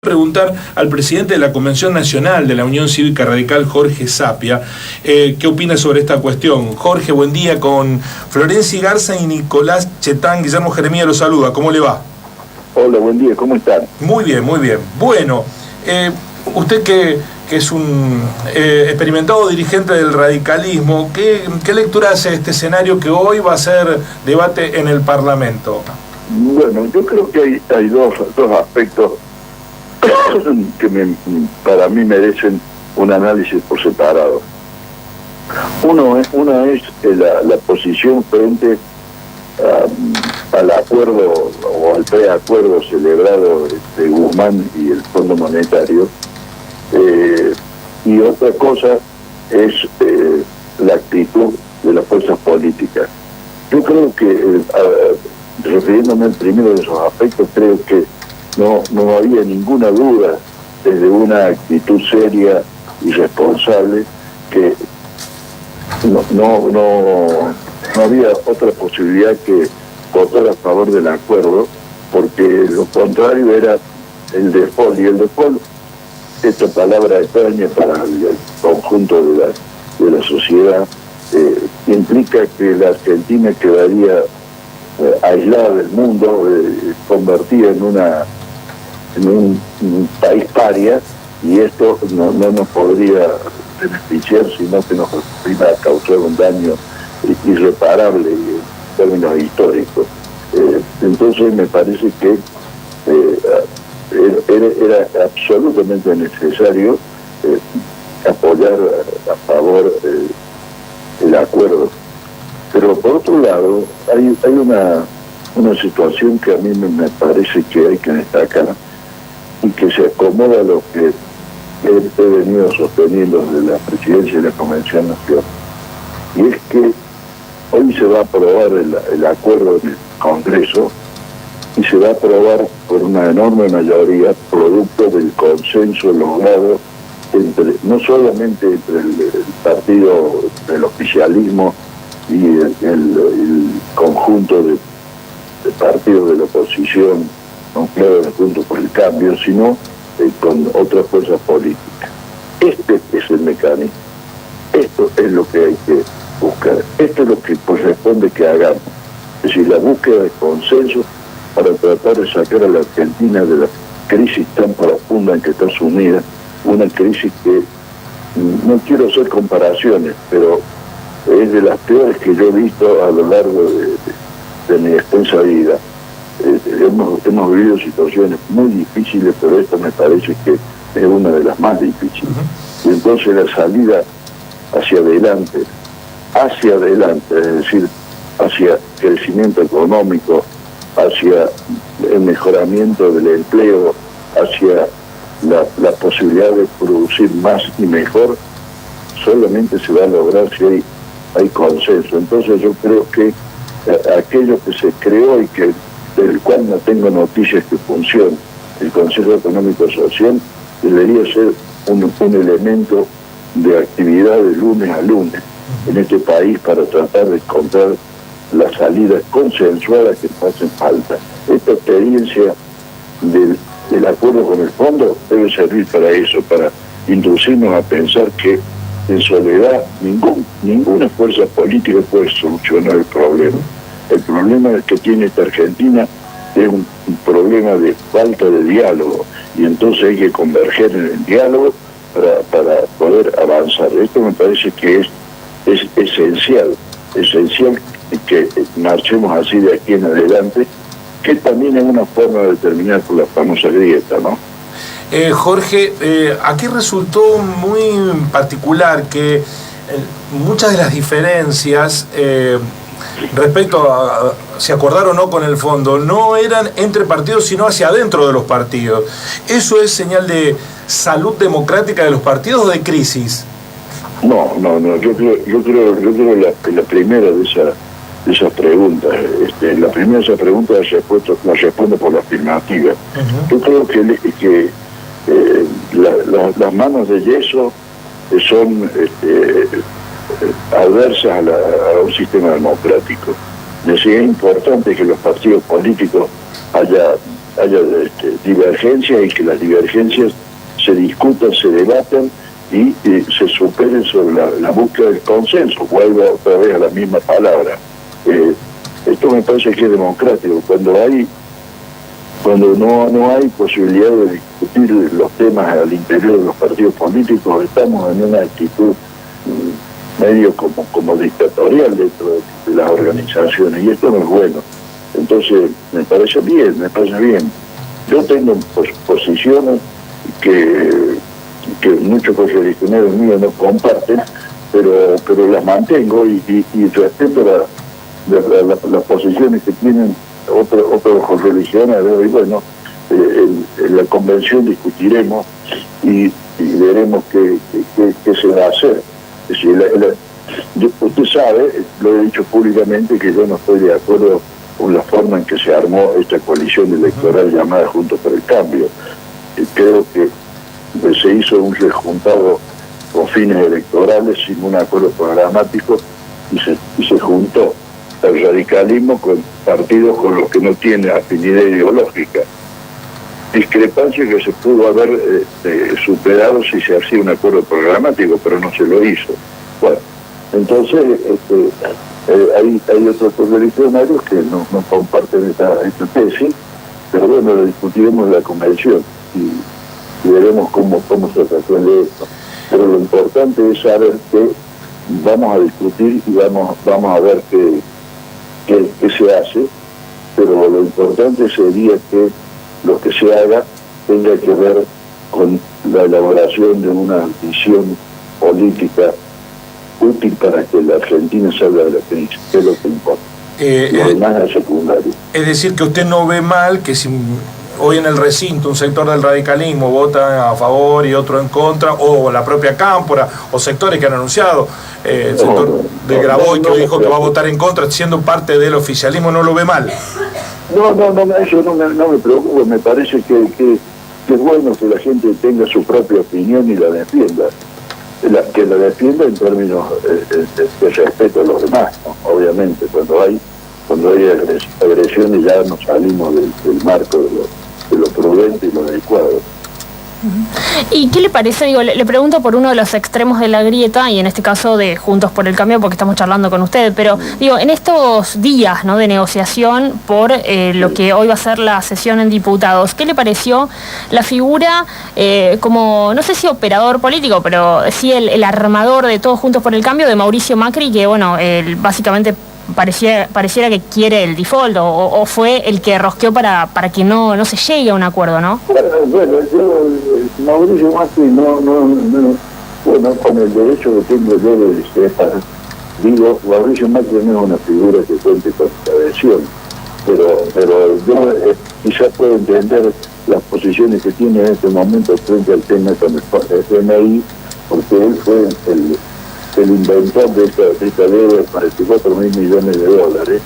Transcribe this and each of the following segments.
Preguntar al presidente de la Convención Nacional de la Unión Cívica Radical, Jorge Sapia, qué opina sobre esta cuestión. Jorge, buen día. Con Florencia Garza y Nicolás Chetán, Guillermo Jeremías lo saluda. ¿Cómo le va? Hola, buen día. ¿Cómo están? Muy bien, muy bien. Bueno, usted que es un experimentado dirigente del radicalismo, ¿qué lectura hace de este escenario que hoy va a ser debate en el Parlamento? Bueno, yo creo que hay dos aspectos que para mí merecen un análisis por separado. Una es la posición frente al acuerdo o al preacuerdo celebrado entre Guzmán y el Fondo Monetario, y otra cosa es la actitud de las fuerzas políticas. Yo creo que, refiriéndome al primero de esos aspectos, creo que no había ninguna duda desde una actitud seria y responsable que no había otra posibilidad que votar a favor del acuerdo, porque lo contrario era el default, y el default, esta palabra extraña para el conjunto de la sociedad, implica que la Argentina quedaría aislada del mundo, convertida en un país paria, y esto no nos podría beneficiar, sino que nos iba a causar un daño irreparable en términos históricos. Entonces me parece que era absolutamente necesario apoyar a favor el acuerdo. Pero por otro lado, hay una situación que a mí me parece que hay que destacar, y que se acomoda a lo que he venido sosteniendo desde la presidencia de la Convención Nacional. Y es que hoy se va a aprobar el acuerdo en el Congreso, y se va a aprobar por una enorme mayoría, producto del consenso logrado no solamente entre el partido del oficialismo y el conjunto de partidos de la oposición, nucleados de Juntos por el Cambio, sino con otras fuerzas políticas. Este es el mecanismo. Esto es lo que hay que buscar. Esto es lo que corresponde que hagamos. Es decir, la búsqueda de consenso para tratar de sacar a la Argentina de la crisis tan profunda en que está sumida, una crisis que, no quiero hacer comparaciones, pero es de las peores que yo he visto a lo largo de mi extensa vida. Hemos vivido situaciones muy difíciles, pero esta me parece que es una de las más difíciles. Y entonces la salida hacia adelante, es decir, hacia crecimiento económico, hacia el mejoramiento del empleo, hacia la posibilidad de producir más y mejor, solamente se va a lograr si hay consenso. Entonces yo creo que aquello que se creó y del cual no tengo noticias que funcione, el Consejo Económico Social, debería ser un elemento de actividad de lunes a lunes en este país para tratar de encontrar las salidas consensuadas que nos hacen falta. Esta experiencia del acuerdo con el fondo debe servir para eso, para inducirnos a pensar que en soledad ninguna fuerza política puede solucionar el problema. El problema que tiene esta Argentina es un problema de falta de diálogo, y entonces hay que converger en el diálogo para poder avanzar. Esto me parece que es esencial que marchemos así de aquí en adelante, que también es una forma de terminar con la famosa grieta, ¿no? Jorge, aquí resultó muy particular que muchas de las diferencias respecto a si acordar o no con el fondo no eran entre partidos, sino hacia adentro de los partidos. ¿Eso es señal de salud democrática de los partidos o de crisis? No, yo creo la primera de esas preguntas. La primera de esas preguntas la respondo por la afirmativa. Yo creo que las manos de yeso son adversas a un sistema democrático. Es decir, es importante que los partidos políticos haya haya divergencias y que las divergencias se discutan, se debaten y se superen sobre la búsqueda del consenso. Vuelvo otra vez a la misma palabra. Esto me parece que es democrático. Cuando no hay posibilidad de discutir los temas al interior de los partidos políticos, estamos en una actitud medio como dictatorial dentro de las organizaciones, y esto no es bueno. Entonces, me parece bien. Yo tengo posiciones que muchos correligioneros míos no comparten, pero las mantengo y respeto las posiciones que tienen otros correligioneros. Y bueno, en la convención discutiremos y veremos qué se va a hacer. Es decir, usted sabe, lo he dicho públicamente, que yo no estoy de acuerdo con la forma en que se armó esta coalición electoral llamada Juntos por el Cambio. Creo que se hizo un rejuntado con fines electorales sin un acuerdo programático y se juntó el radicalismo con partidos con los que no tiene afinidad ideológica. Discrepancia que se pudo haber superado si se hacía un acuerdo programático, pero no se lo hizo. Bueno, entonces hay otros correligionarios que no comparten esta tesis, pero bueno, lo discutiremos en la convención y veremos cómo se resuelve esto. Pero lo importante es saber que vamos a discutir y vamos a ver qué se hace, pero lo importante sería que lo que se haga tenga que ver con la elaboración de una visión política útil para que la Argentina salga de la crisis, que es lo que importa. Lo demás es secundario. Es decir, que usted no ve mal que si hoy en el recinto un sector del radicalismo vota a favor y otro en contra, o la propia Cámpora, o sectores que han anunciado, el sector de Graboy que dijo que va a votar en contra, siendo parte del oficialismo, ¿no lo ve mal? No, eso no me preocupa. Me parece que es bueno que la gente tenga su propia opinión y la defienda. Que la defienda en términos de respeto a los demás, ¿no? Obviamente, cuando hay agresiones ya nos salimos del marco de lo prudente y lo adecuado. ¿Y qué le parece? Digo, le pregunto por uno de los extremos de la grieta, y en este caso de Juntos por el Cambio, porque estamos charlando con usted, pero digo, en estos días, ¿no?, de negociación por lo que hoy va a ser la sesión en diputados, ¿qué le pareció la figura como, no sé si operador político, pero sí el armador de todos Juntos por el Cambio, de Mauricio Macri, que bueno, básicamente pareciera que quiere el default, o fue el que rosqueó para que no se llegue a un acuerdo, ¿no? Bueno, Mauricio Macri bueno, con el derecho que tengo yo de discrepar, digo, Mauricio Macri no es una figura que cuente con adhesión, pero yo quizás puedo entender las posiciones que tiene en este momento frente al tema con el FMI, porque él fue el inventor de esta deuda de 44.000 millones de dólares,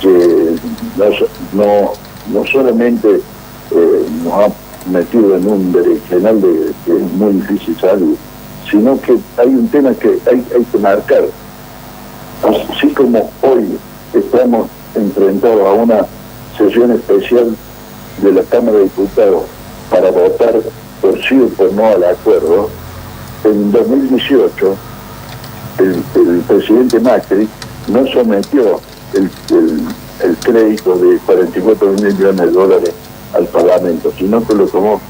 que no solamente nos ha metido en un berenjenal que es muy difícil salir, sino que hay un tema que hay que marcar. Así como hoy estamos enfrentados a una sesión especial de la Cámara de Diputados para votar por sí o por no al acuerdo, en 2018 el presidente Macri no sometió el crédito de 44.000 millones de dólares al Parlamento, sino que lo tomó,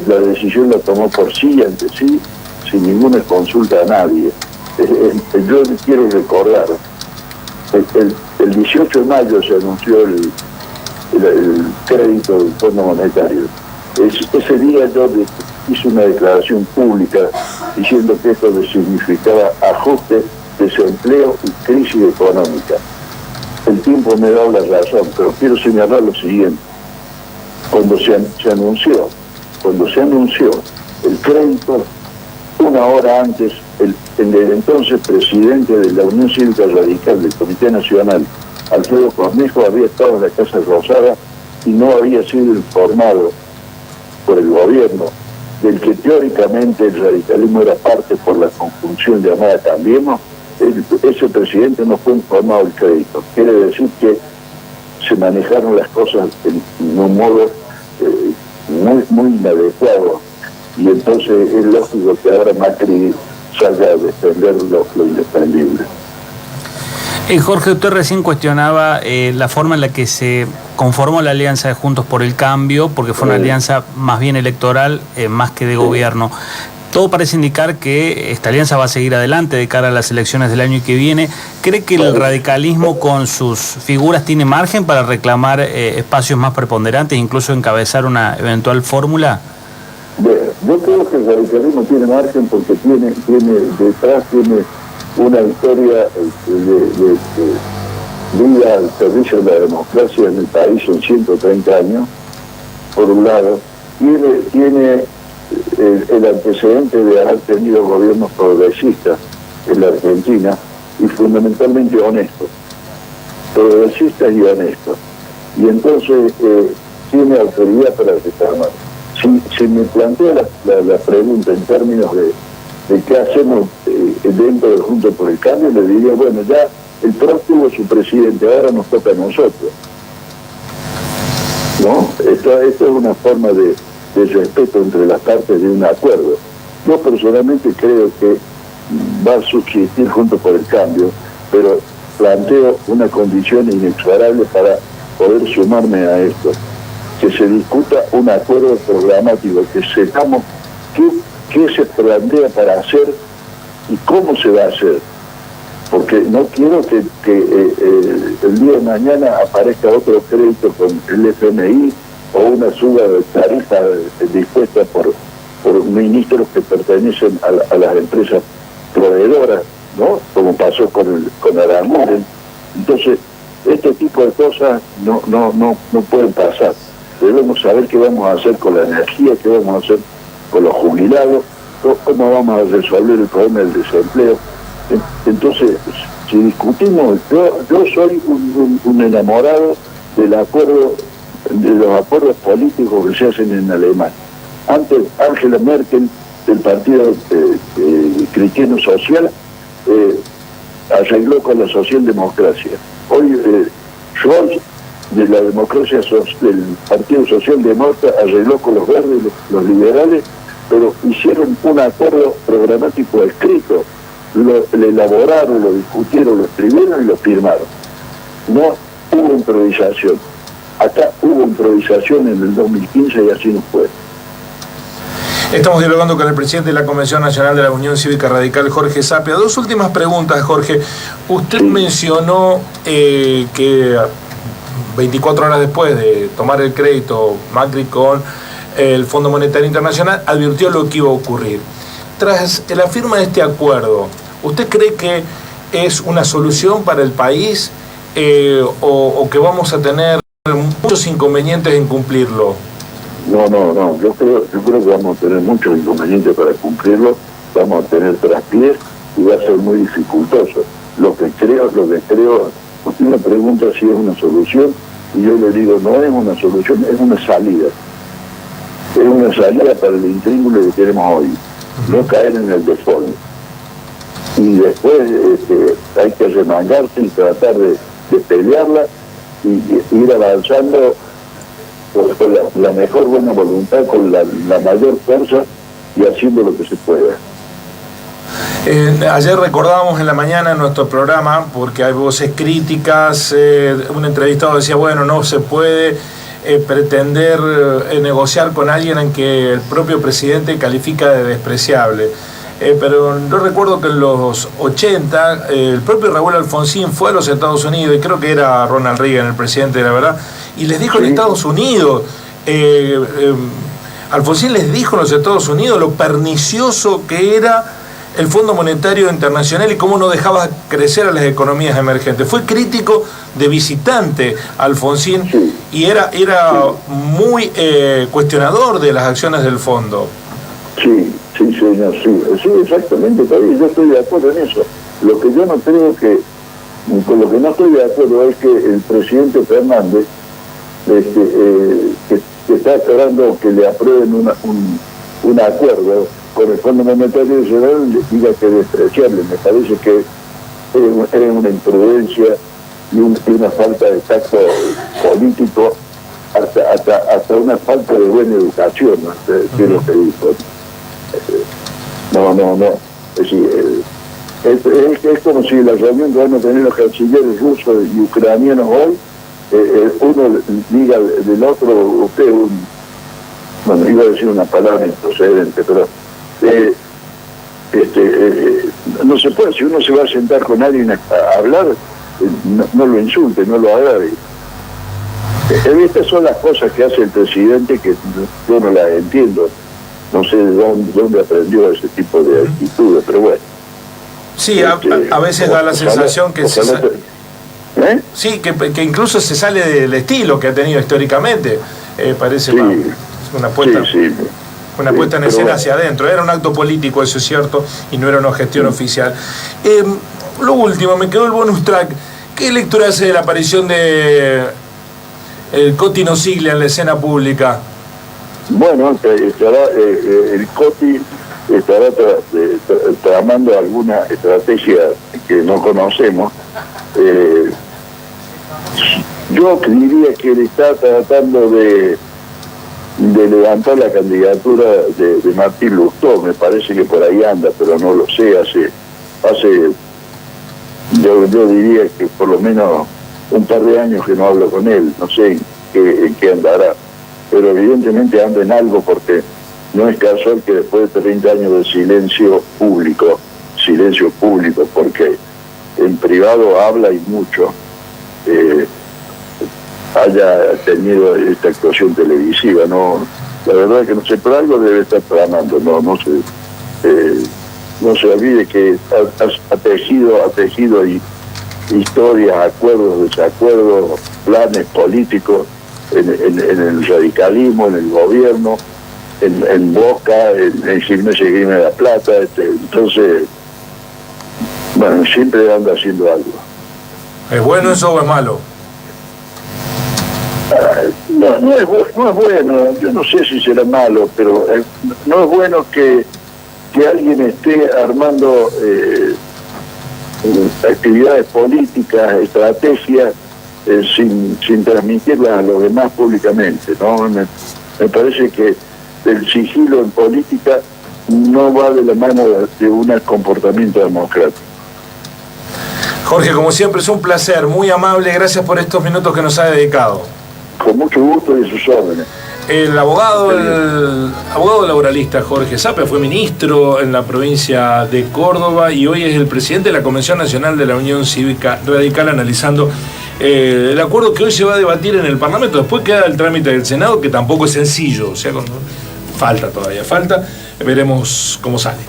la decisión la tomó por sí, ante sí, sin ninguna consulta a nadie. Yo quiero recordar, el 18 de mayo se anunció el crédito del Fondo Monetario. Ese día yo hice una declaración pública diciendo que esto significaba ajuste, desempleo y crisis económica. El tiempo me da la razón, pero quiero señalar lo siguiente. Cuando se anunció el crédito, una hora antes, el entonces presidente de la Unión Cívica Radical del Comité Nacional, Alfredo Cornejo, había estado en la Casa Rosada y no había sido informado por el gobierno, del que teóricamente el radicalismo era parte por la conjunción llamada Cambiemos. Ese presidente no fue informado del crédito. Quiere decir que se manejaron las cosas en un modo muy inadecuado, y entonces es lógico que ahora Macri salga a defender lo indefendible. Jorge, usted recién cuestionaba la forma en la que se conformó la alianza de Juntos por el Cambio, porque fue una alianza más bien electoral, más que de gobierno. Todo parece indicar que esta alianza va a seguir adelante de cara a las elecciones del año que viene. ¿Cree que el radicalismo con sus figuras tiene margen para reclamar espacios más preponderantes, incluso encabezar una eventual fórmula? Bueno, yo creo que el radicalismo tiene margen porque tiene detrás una historia de vida al servicio de la democracia en el país en 130 años, por un lado. Tiene el antecedente de haber tenido gobiernos progresistas en la Argentina, y fundamentalmente honestos, progresistas y honestos. Y entonces tiene autoridad para reclamar. Si me plantea la pregunta en términos de qué hacemos dentro de Juntos por el Cambio, le diría, bueno, ya el PRO tuvo su presidente, ahora nos toca a nosotros, ¿no? Esto es una forma de respeto entre las partes de un acuerdo. Yo personalmente creo que va a subsistir Juntos por el Cambio, pero planteo una condición inexorable para poder sumarme a esto: que se discuta un acuerdo programático, que sepamos qué se plantea para hacer y cómo se va a hacer, porque no quiero que el día de mañana aparezca otro crédito con el FMI o una suba de tarifa dispuesta por ministros que pertenecen a las empresas proveedoras, ¿no? Como pasó con Aranguren. Entonces, este tipo de cosas no pueden pasar. Debemos saber qué vamos a hacer con la energía, qué vamos a hacer con los jubilados, cómo vamos a resolver el problema del desempleo. Entonces, si discutimos, yo soy un enamorado de los acuerdos políticos que se hacen en Alemania. Antes, Angela Merkel, del partido cristiano social, arregló con la socialdemocracia. Hoy Scholz, de la democracia del Partido Socialdemócrata, arregló con los verdes, los liberales, pero hicieron un acuerdo programático escrito, lo elaboraron, lo discutieron, lo escribieron y lo firmaron. No hubo improvisación. Acá hubo improvisación en el 2015 y así no fue. Estamos dialogando con el presidente de la Convención Nacional de la Unión Cívica Radical, Jorge Sapia. Dos últimas preguntas, Jorge. Usted mencionó que 24 horas después de tomar el crédito, Macri con el Fondo Monetario Internacional advirtió lo que iba a ocurrir. Tras la firma de este acuerdo, ¿usted cree que es una solución para el país o que vamos a tener muchos inconvenientes en cumplirlo? No. Yo creo que vamos a tener muchos inconvenientes para cumplirlo. Vamos a tener traspiés y va a ser muy dificultoso. Lo que creo, usted me pregunta si es una solución y yo le digo, no es una solución, es una salida. Es una salida para el intríngulo que tenemos hoy, no caer en el default. Y después hay que remangarse y tratar de pelearla y ir avanzando con la mejor buena voluntad, con la mayor fuerza y haciendo lo que se pueda. Ayer recordábamos en la mañana en nuestro programa, porque hay voces críticas, un entrevistado decía, bueno, no se puede pretender negociar con alguien en que el propio presidente califica de despreciable. Pero yo recuerdo que en los 80 el propio Raúl Alfonsín fue a los Estados Unidos, y creo que era Ronald Reagan el presidente, la verdad, y les dijo en Estados Unidos, Alfonsín les dijo en los Estados Unidos lo pernicioso que era el Fondo Monetario Internacional y cómo no dejaba crecer a las economías emergentes. Fue crítico de visitante Alfonsín y era muy cuestionador de las acciones del fondo. Sí, señor, sí, exactamente, yo estoy de acuerdo en eso. Lo que yo no creo con lo que no estoy de acuerdo es que el presidente Fernández, que está esperando que le aprueben un acuerdo con el Fondo Monetario Internacional, le diga que es despreciable. Me parece que es una imprudencia y una falta de tacto político, hasta una falta de buena educación, ¿no? Que es lo que dijo. No. Es decir, es como si la reunión que van a tener los cancilleres rusos y ucranianos hoy, uno diga del otro, usted, bueno, iba a decir una palabra improcedente, pero no se puede. Si uno se va a sentar con alguien a hablar, no lo insulte, no lo agrave. Estas son las cosas que hace el presidente que yo no las entiendo. No sé de dónde aprendió ese tipo de actitudes, pero bueno. Sí, a veces da la sensación que sí, que incluso se sale del estilo que ha tenido históricamente. Parece sí, una puesta, sí. Una puesta en escena hacia adentro. Era un acto político, eso es cierto, y no era una gestión oficial. Lo último, me quedó el bonus track. ¿Qué lectura hace de la aparición de el Coti Nosiglia en la escena pública? Bueno, el Coti estará tramando alguna estrategia que no conocemos. Yo diría que él está tratando de levantar la candidatura de Martín Lustó. Me parece que por ahí anda, pero no lo sé. Yo diría que por lo menos un par de años que no hablo con él. No sé en qué andará, pero evidentemente anda en algo, porque no es casual que después de 30 años de silencio público, porque en privado habla y mucho, haya tenido esta actuación televisiva. No, la verdad es que no sé, pero algo debe estar tramando. No se olvide que ha tejido historias, acuerdos, desacuerdos, planes políticos en el radicalismo, en el gobierno, en Boca, en Gimnasia y Grima de la Plata. Entonces, bueno, siempre anda haciendo algo. ¿Es bueno eso o es malo? No es bueno. Yo no sé si será malo, pero no es bueno que alguien esté armando actividades políticas, estrategias, sin transmitirlas a los demás públicamente, ¿no? Me parece que el sigilo en política no va de la mano de un comportamiento democrático. Jorge, como siempre, es un placer, muy amable, gracias por estos minutos que nos ha dedicado. Con mucho gusto y a sus órdenes. El abogado laboralista Jorge Zapia fue ministro en la provincia de Córdoba y hoy es el presidente de la Convención Nacional de la Unión Cívica Radical, analizando el acuerdo que hoy se va a debatir en el Parlamento. Después queda el trámite del Senado, que tampoco es sencillo, o sea, falta, veremos cómo sale.